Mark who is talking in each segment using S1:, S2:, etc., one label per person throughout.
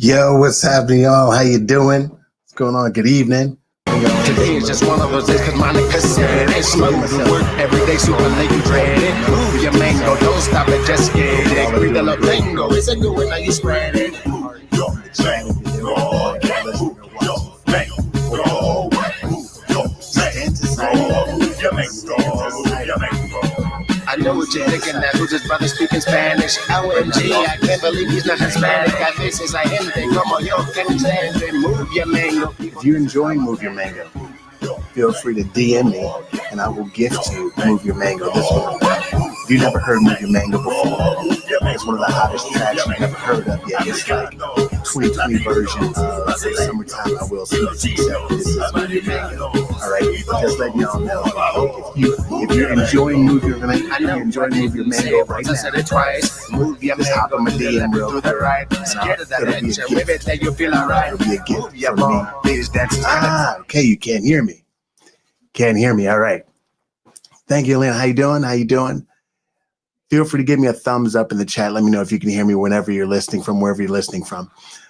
S1: Yo, what's happening, y'all? How you doing? What's going on? Good evening.
S2: Today is just one of those days, cause Monica said it's smooth to work every day, super late and dread it. Move your mango, don't stop it, just get it. Read the little lingo, it's a good one, now you spread it. I know what you're thinking, that who's his brother speaking Spanish? OMG, I can't believe he's not Hispanic. I face is like anything, come on, yo, can you stand it? Move your mango.
S1: If you're enjoying Move Your Mango, feel free to DM me and I will gift you Move Your Mango this one. If you've never heard Move Your Mango before, it's one of the hottest tracks you've never heard of yet. It's like 2020 version of Summertime I Will Sing. This is Move Your Mango. All right, just letting y'all know. If you're enjoying Move Your Mango, you're enjoying Move Your Mango right now.
S2: I said it twice. Move your
S1: Just hop on my DM real quick.
S2: Scared of that adventure, maybe that you feel alright.
S1: It'll be a gift for me. Okay, you can't hear me. Can't hear me. All right. Thank you, Lynn. How you doing? How you doing? Feel free to give me a thumbs up in the chat. Let me know if you can hear me whenever you're listening from, wherever you're listening from.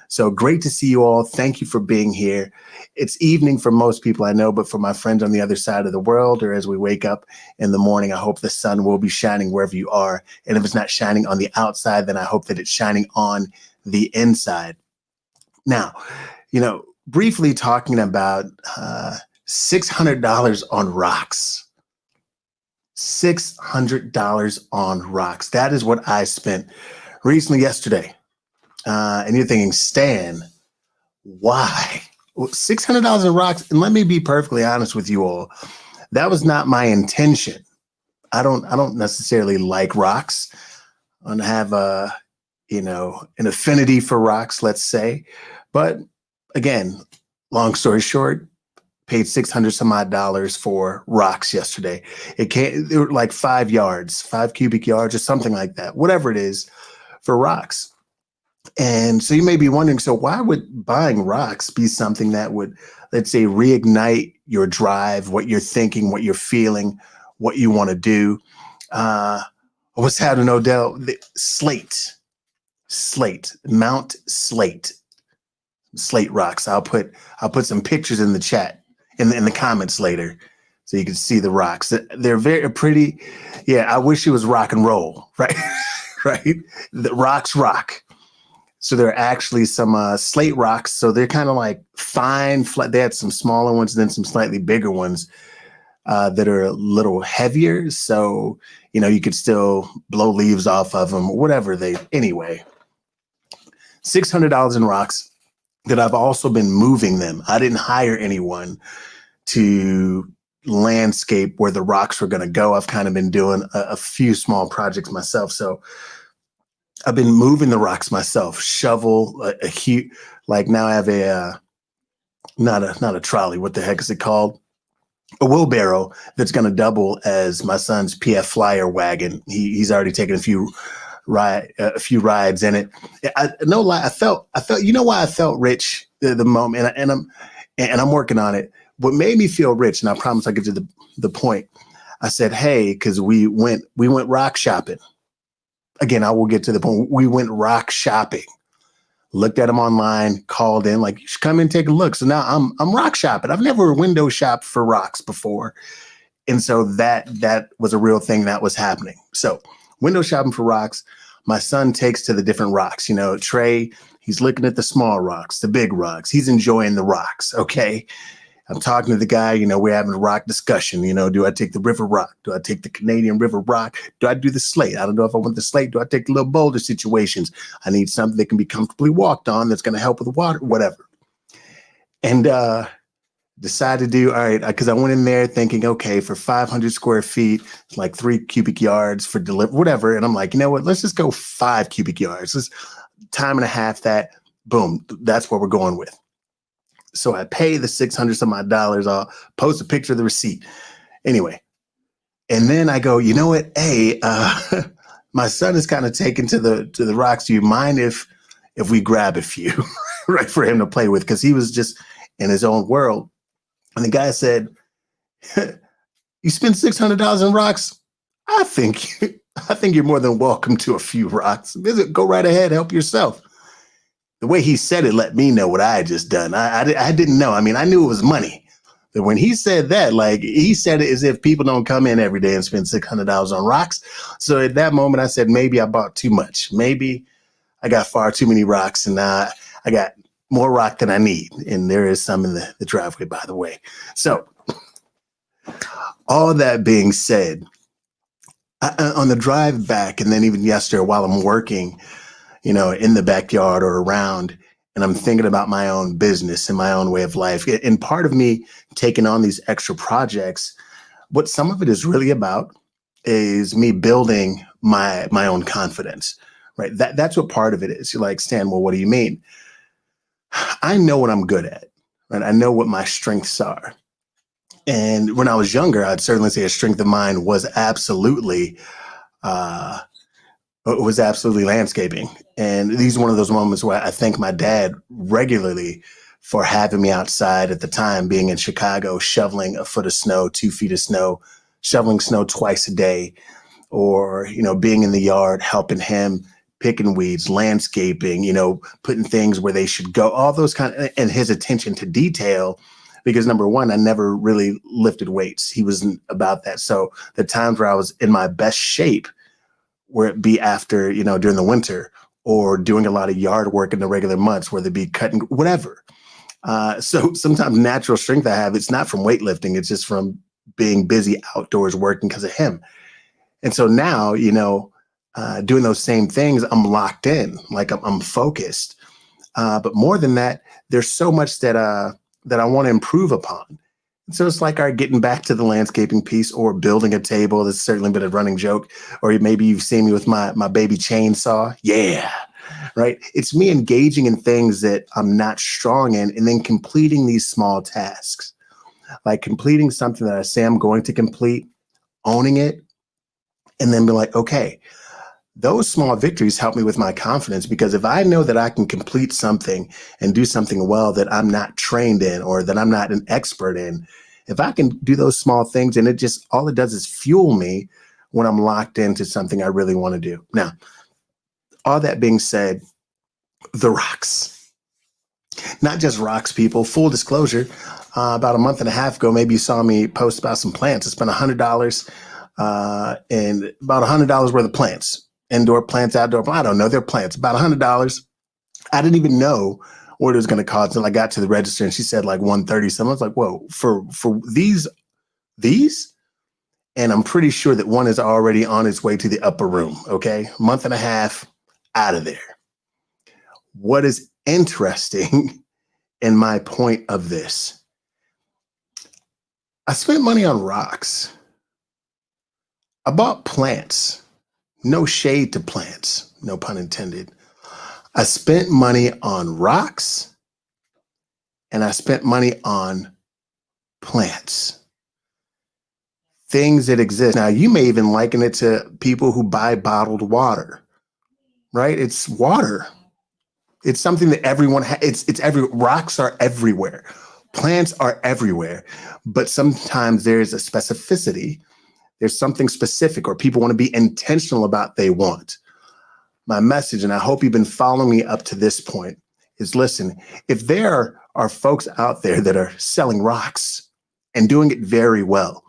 S1: So great to see you all. Thank you for being here. It's evening for most people, I know, but for my friends on the other side of the world, or as we wake up in the morning, I hope the sun will be shining wherever you are. And if it's not shining on the outside, then I hope that it's shining on the inside. Now, briefly talking about $600 on rocks. $600 on rocks. That is what I spent recently yesterday. And you're thinking, Stan, why? Well, $600 on rocks. And let me be perfectly honest with you all. That was not my intention. I don't necessarily like rocks. I don't have an affinity for rocks, let's say. But again, long story short, paid $600 some odd for rocks yesterday. They were like 5 yards, 5 cubic yards or something like that, whatever it is for rocks. And so you may be wondering, so why would buying rocks be something that would, let's say, reignite your drive, what you're thinking, what you're feeling, what you want to do? What's happening, Odell? Slate, Mount Slate rocks. I'll put some pictures in the chat. In the comments later, so you can see the rocks. They're very pretty. Yeah, I wish it was rock and roll, right? Right? The rocks rock. So there are actually some slate rocks. So they're kind of like fine, flat. They had some smaller ones, then some slightly bigger ones that are a little heavier. So, you could still blow leaves off of them, whatever anyway. $600 in rocks. That I've also been moving them. I didn't hire anyone to landscape where the rocks were going to go. I've kind of been doing a few small projects myself. So I've been moving the rocks myself, shovel, a huge, like now I have not a trolley. What the heck is it called? A wheelbarrow that's going to double as my son's PF Flyer wagon. He's already taken a few rides in it. No lie, I felt, why I felt rich the moment, and I'm working on it. What made me feel rich, and I promise I'll get to the point. I said, hey, because we went rock shopping. Again, I will get to the point. We went rock shopping. Looked at them online, called in, like, you should come in and take a look. So now I'm rock shopping. I've never window shopped for rocks before. And so that was a real thing that was happening. So window shopping for rocks. My son takes to the different rocks. Trey, he's looking at the small rocks, the big rocks. He's enjoying the rocks, okay? I'm talking to the guy, we're having a rock discussion. Do I take the river rock? Do I take the Canadian river rock? Do I do the slate? I don't know if I want the slate. Do I take the little boulder situations? I need something that can be comfortably walked on that's going to help with the water, whatever. And decided to do, all right, because I went in there thinking, okay, for 500 square feet, it's like 3 cubic yards for whatever. And I'm like, you know what, let's just go 5 cubic yards. Let's time and a half that, boom, that's what we're going with. So I pay the $600 some odd. I'll post a picture of the receipt. Anyway, and then I go, you know what, hey, my son is kind of taken to the rocks. Do you mind if we grab a few, right, for him to play with? Because he was just in his own world. And the guy said, you spend $600 in rocks? I think you're more than welcome to a few rocks. Go right ahead, help yourself. The way he said it let me know what I had just done. I didn't know. I mean, I knew it was money. But when he said that, like he said it as if people don't come in every day and spend $600 on rocks. So at that moment, I said, maybe I bought too much. Maybe I got far too many rocks, and I got more rock than I need. And there is some in the driveway, by the way. So all that being said, on the drive back, and then even yesterday while I'm working, in the backyard or around, and I'm thinking about my own business and my own way of life. And part of me taking on these extra projects, what some of it is really about is me building my own confidence, right? That's what part of it is. You're like, Stan, well, what do you mean? I know what I'm good at, right? I know what my strengths are. And when I was younger, I'd certainly say a strength of mine was absolutely landscaping. And these are one of those moments where I thank my dad regularly for having me outside at the time, being in Chicago, shoveling a foot of snow, 2 feet of snow, shoveling snow twice a day, or, being in the yard, helping him, picking weeds, landscaping, putting things where they should go, all those and his attention to detail. Because number one, I never really lifted weights. He wasn't about that. So the times where I was in my best shape, where it be after, during the winter, or doing a lot of yard work in the regular months, where they'd be cutting, whatever. So sometimes natural strength I have, it's not from weightlifting. It's just from being busy outdoors working because of him. And so now, doing those same things, I'm locked in, like I'm focused. But more than that, there's so much that I want to improve upon. So it's like, all right, getting back to the landscaping piece or building a table. That's certainly been a running joke. Or maybe you've seen me with my baby chainsaw. Yeah, right. It's me engaging in things that I'm not strong in and then completing these small tasks, like completing something that I say I'm going to complete, owning it, and then be like, okay, those small victories help me with my confidence, because if I know that I can complete something and do something well that I'm not trained in or that I'm not an expert in, if I can do those small things, and all it does is fuel me when I'm locked into something I really want to do. Now, all that being said, the rocks, not just rocks, people, full disclosure, about a month and a half ago, maybe you saw me post about some plants. I spent $100 and about $100 worth of plants. Indoor plants, outdoor plants, I don't know. They're plants, about $100. I didn't even know what it was going to cost until I got to the register, and she said like 130. So I was like, whoa, for these? And I'm pretty sure that one is already on its way to the upper room. Okay. Month and a half out of there. What is interesting in my point of this, I spent money on rocks. I bought plants. No shade to plants, no pun intended. I spent money on rocks, and I spent money on plants, things that exist. Now, you may even liken it to people who buy bottled water, right? It's water. It's something that everyone rocks are everywhere. Plants are everywhere, but sometimes there's a specificity. There's something specific, or people want to be intentional about they want. My message, and I hope you've been following me up to this point, is listen, if there are folks out there that are selling rocks and doing it very well.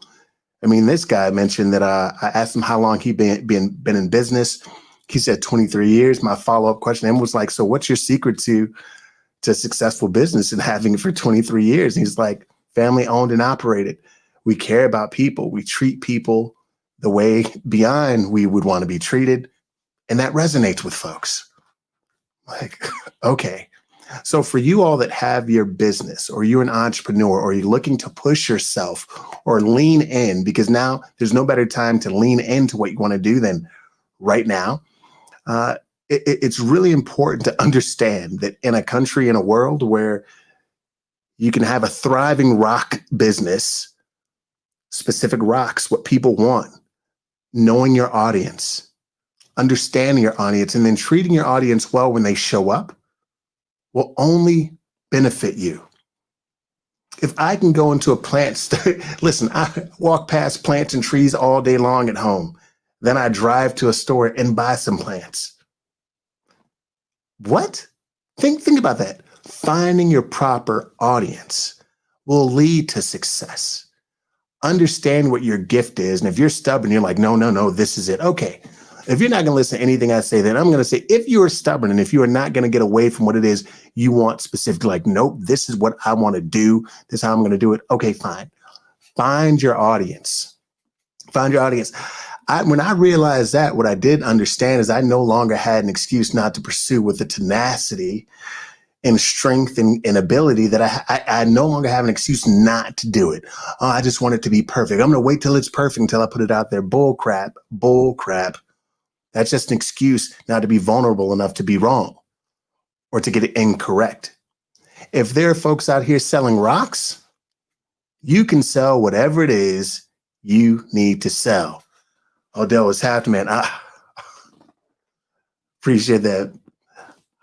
S1: I mean, this guy mentioned that I asked him how long he'd been in business. He said 23 years. My follow-up question to him was like, so what's your secret to successful business and having it for 23 years? And he's like, family owned and operated. We care about people. We treat people the way beyond we would want to be treated. And that resonates with folks. Like, okay. So for you all that have your business, or you're an entrepreneur, or you're looking to push yourself or lean in, because now there's no better time to lean into what you want to do than right now. It's really important to understand that in a country, in a world where you can have a thriving rock business, specific rocks, what people want, knowing your audience, understanding your audience, and then treating your audience well when they show up will only benefit you. If I can go into a plant, listen, I walk past plants and trees all day long at home. Then I drive to a store and buy some plants. What? Think about that. Finding your proper audience will lead to success. Understand what your gift is. And if you're stubborn, you're like, no, this is it. Okay. If you're not going to listen to anything I say, then I'm going to say, if you are stubborn and if you are not going to get away from what it is you want specifically, like, nope, this is what I want to do. This is how I'm going to do it. Okay, fine. Find your audience. Find your audience. When I realized that, what I did understand is I no longer had an excuse not to pursue with the tenacity and strength and ability that I no longer have an excuse not to do it. Oh, I just want it to be perfect. I'm going to wait till it's perfect until I put it out there. Bull crap. That's just an excuse not to be vulnerable enough to be wrong or to get it incorrect. If there are folks out here selling rocks, you can sell whatever it is you need to sell. Odell, what's happening, man? I appreciate that.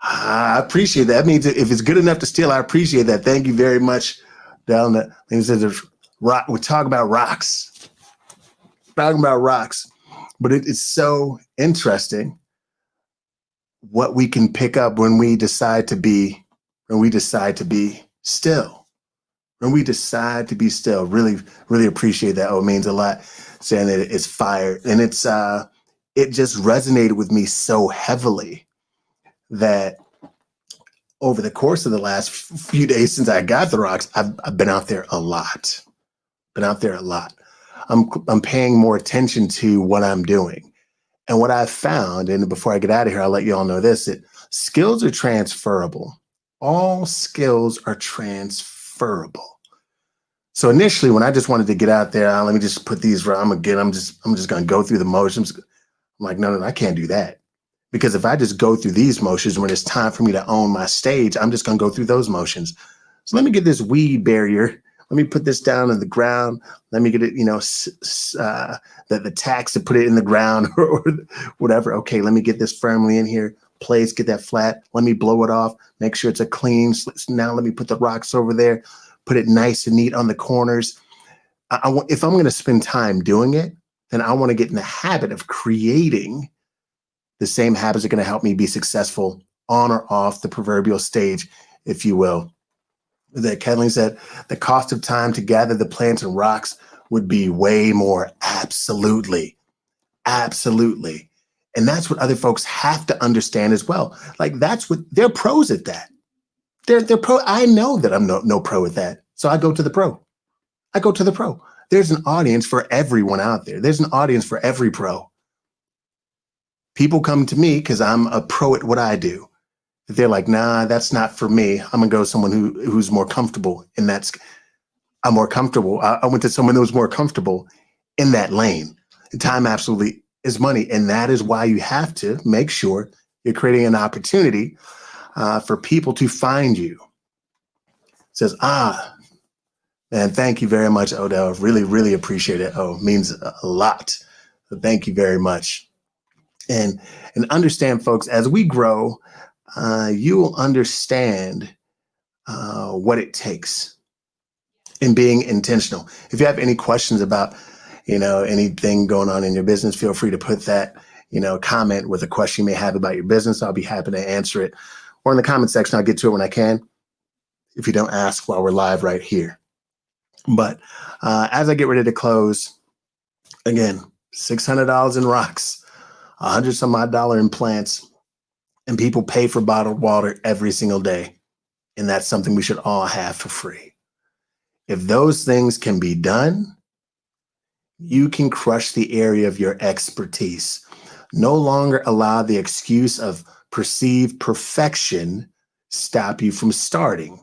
S1: I appreciate that. That means if it's good enough to steal, I appreciate that. Thank you very much. Down that things that rock. We talk about rocks. Talking about rocks. But it's so interesting what we can pick up when we decide to be still. When we decide to be still, really, really appreciate that. Oh, it means a lot. Saying that it's fire. And it just resonated with me so heavily that over the course of the last few days since I got the rocks, I've been out there a lot. I'm paying more attention to what I'm doing. And what I've found, and before I get out of here, I'll let you all know this, that skills are transferable. All skills are transferable. So initially, when I just wanted to get out there, let me just put these, I'm just going to go through the motions. I'm like, no, I can't do that. Because if I just go through these motions, when it's time for me to own my stage, I'm just going to go through those motions. So let me get this weed barrier. Let me put this down on the ground. Let me get it, the tacks to put it in the ground or whatever. Okay, let me get this firmly in here. Place, get that flat. Let me blow it off. Make sure it's a clean. Now let me put the rocks over there. Put it nice and neat on the corners. If I'm going to spend time doing it, then I want to get in the habit of creating the same habits that are going to help me be successful on or off the proverbial stage, if you will. That Kathleen said, the cost of time to gather the plants and rocks would be way more. Absolutely. And that's what other folks have to understand as well. Like that's what they're pros at that. They're pro. I know that I'm no pro at that. So I go to the pro. There's an audience for everyone out there. There's an audience for every pro. People come to me because I'm a pro at what I do. They're like, nah, that's not for me. I'm gonna go to someone who's more comfortable, and I'm more comfortable. I went to someone who was more comfortable in that lane. Time absolutely is money, and that is why you have to make sure you're creating an opportunity for people to find you. It says, man, thank you very much, Odell. Really, really appreciate it. Oh, it means a lot. So thank you very much. And understand, folks, as we grow, you will understand what it takes in being intentional. If you have any questions about, anything going on in your business, feel free to put that, comment with a question you may have about your business. I'll be happy to answer it. Or in the comment section, I'll get to it when I can, if you don't ask while we're live right here. But as I get ready to close, again, $600 in rocks, $100 some odd in plants, and people pay for bottled water every single day. And that's something we should all have for free. If those things can be done, you can crush the area of your expertise. No longer allow the excuse of perceived perfection stop you from starting.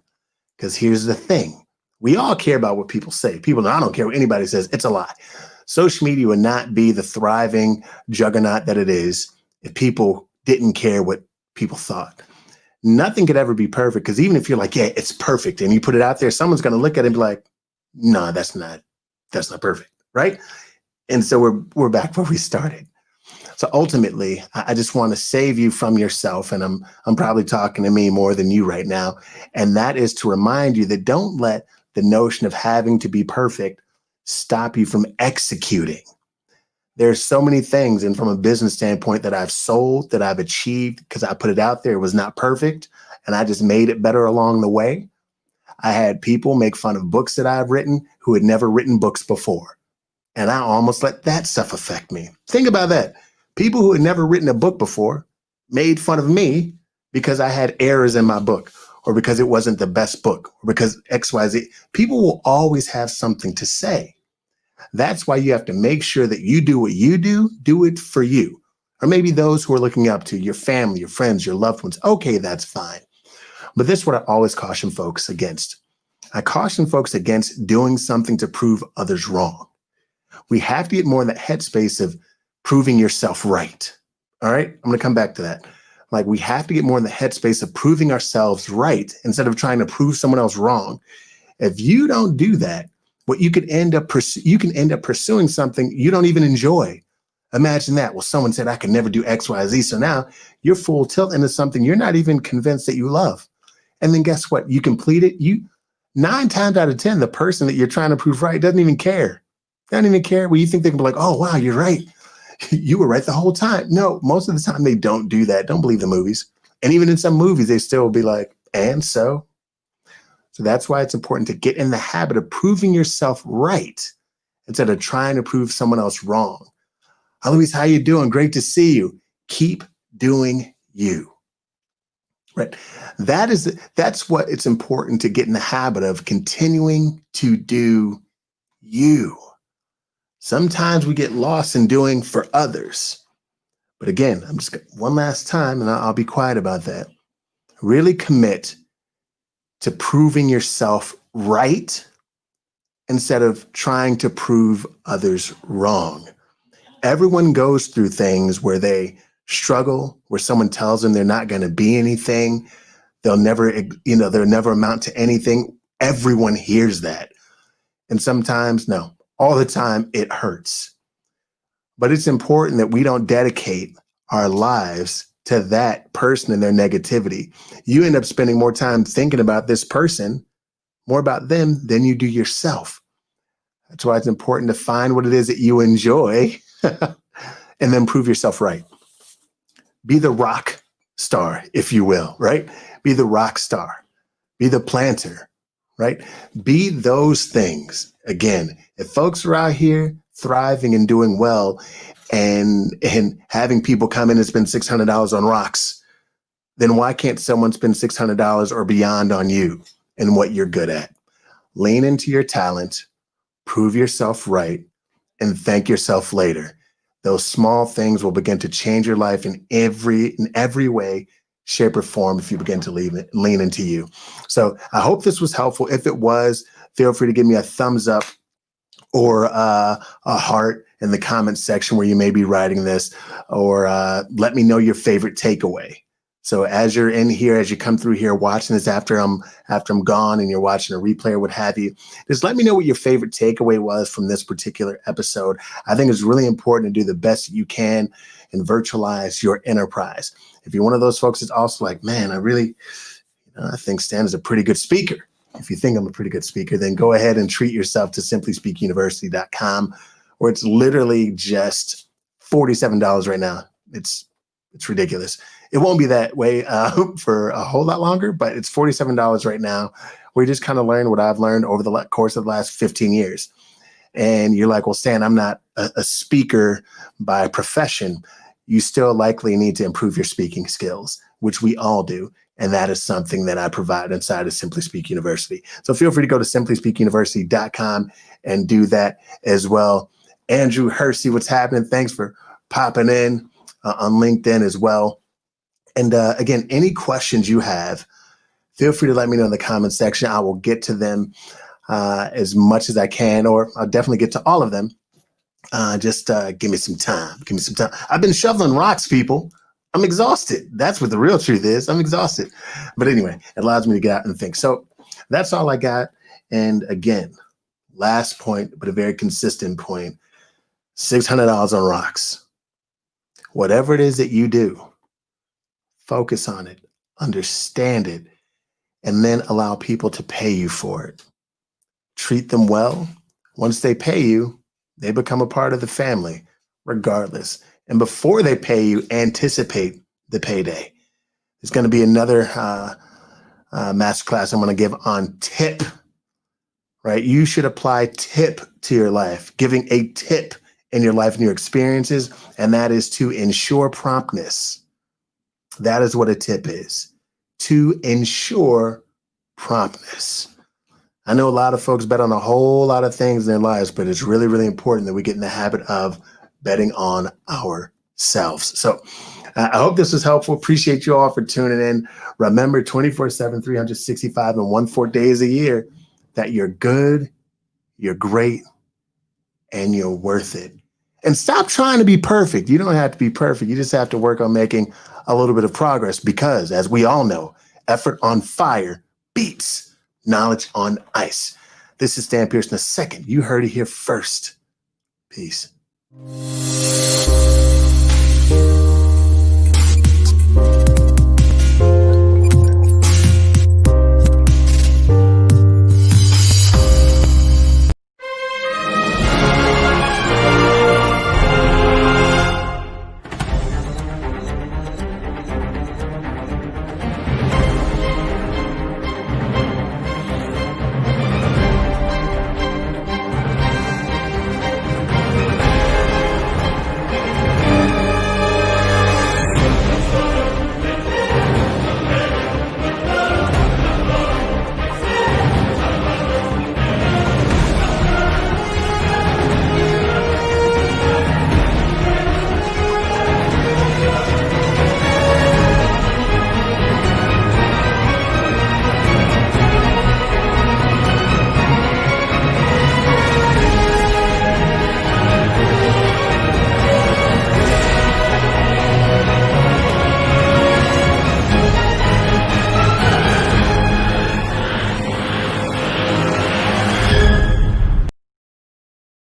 S1: Because here's the thing. We all care about what people say. I don't care what anybody says. It's a lie. Social media would not be the thriving juggernaut that it is if people didn't care what people thought. Nothing could ever be perfect, because even if you're like, yeah, it's perfect, and you put it out there, someone's going to look at it and be like, no, that's not perfect, right? And so we're back where we started. So ultimately, I just want to save you from yourself, and I'm probably talking to me more than you right now, and that is to remind you that don't let the notion of having to be perfect stop you from executing. There's so many things, and from a business standpoint, that I've sold, that I've achieved because I put it out there. It was not perfect, and I just made it better along the way. I had people make fun of books that I've written who had never written books before. And I almost let that stuff affect me. Think about that. People who had never written a book before made fun of me because I had errors in my book, or because it wasn't the best book, or because XYZ. People will always have something to say. That's why you have to make sure that you do what you do it for you. Or maybe those who are looking up to your family, your friends, your loved ones. Okay, that's fine. But this is what I always caution folks against. I caution folks against doing something to prove others wrong. We have to get more in that headspace of proving yourself right. All right, I'm going to come back to that. Like, we have to get more in the headspace of proving ourselves right instead of trying to prove someone else wrong. If you don't do that, what you can end up pursuing something you don't even enjoy. Imagine that. Well, someone said I could never do X, Y, Z. So now you're full tilt into something you're not even convinced that you love. And then guess what? You complete it. 9 times out of 10, the person that you're trying to prove right doesn't even care. They don't even care. Well, you think they can be like, oh, wow, you're right. You were right the whole time. No, most of the time they don't do that. Don't believe the movies. And even in some movies, they still will be like, and so? So that's why it's important to get in the habit of proving yourself right instead of trying to prove someone else wrong. Hi, Luis, how you doing? Great to see you. Keep doing you. Right. That's what it's important to get in the habit of, continuing to do you. Sometimes we get lost in doing for others. But again, I'm just one last time, and I'll be quiet about that. Really commit to proving yourself right instead of trying to prove others wrong. Everyone goes through things where they struggle, where someone tells them they're not going to be anything. They'll never amount to anything. Everyone hears that. And sometimes, no, all the time, it hurts. But it's important that we don't dedicate our lives to that person and their negativity. You end up spending more time thinking about this person, more about them, than you do yourself. That's why it's important to find what it is that you enjoy and then prove yourself right. Be the rock star, if you will, right? Be the rock star. Be the planter, right? Be those things. Again, if folks are out here thriving and doing well and having people come in and spend $600 on rocks, then why can't someone spend $600 or beyond on you and what you're good at? Lean into your talent, prove yourself right, and thank yourself later. Those small things will begin to change your life in every way, shape, or form if you begin to lean into you. So I hope this was helpful. If it was, feel free to give me a thumbs up or a heart in the comments section where you may be writing this, or let me know your favorite takeaway. So as you're in here, as you come through here watching this after I'm gone and you're watching a replay or what have you, just let me know what your favorite takeaway was from this particular episode. I think it's really important to do the best that you can and virtualize your enterprise. If you're one of those folks that's also like, man, I think Stan is a pretty good speaker. If you think I'm a pretty good speaker, then go ahead and treat yourself to simplyspeakuniversity.com, where it's literally just $47 right now. It's ridiculous. It won't be that way for a whole lot longer, but it's $47 right now, where you just kind of learn what I've learned over the course of the last 15 years. And you're like, well, Stan, I'm not a speaker by profession. You still likely need to improve your speaking skills, which we all do. And that is something that I provide inside of Simply Speak University. So feel free to go to simplyspeakuniversity.com and do that as well. Andrew Hersey, what's happening? Thanks for popping in on LinkedIn as well. And again, any questions you have, feel free to let me know in the comment section. I will get to them as much as I can, or I'll definitely get to all of them. Just give me some time. Give me some time. I've been shoveling rocks, people. I'm exhausted. That's what the real truth is. I'm exhausted. But anyway, it allows me to get out and think. So that's all I got. And again, last point, but a very consistent point, $600 on rocks. Whatever it is that you do, focus on it, understand it, and then allow people to pay you for it. Treat them well. Once they pay you, they become a part of the family, regardless. And before they pay you, anticipate the payday. There's going to be another masterclass I'm going to give on tip, right? You should apply tip to your life, giving a tip in your life and your experiences, and that is to ensure promptness. That is what a tip is, to ensure promptness. I know a lot of folks bet on a whole lot of things in their lives, but it's really, really important that we get in the habit of betting on ourselves. So I hope this was helpful. Appreciate you all for tuning in. Remember 24/7, 365 and 14 days a year that you're good, you're great, and you're worth it. And stop trying to be perfect. You don't have to be perfect. You just have to work on making a little bit of progress because, as we all know, effort on fire beats knowledge on ice. This is Stan Pearson II. You heard it here first. Peace.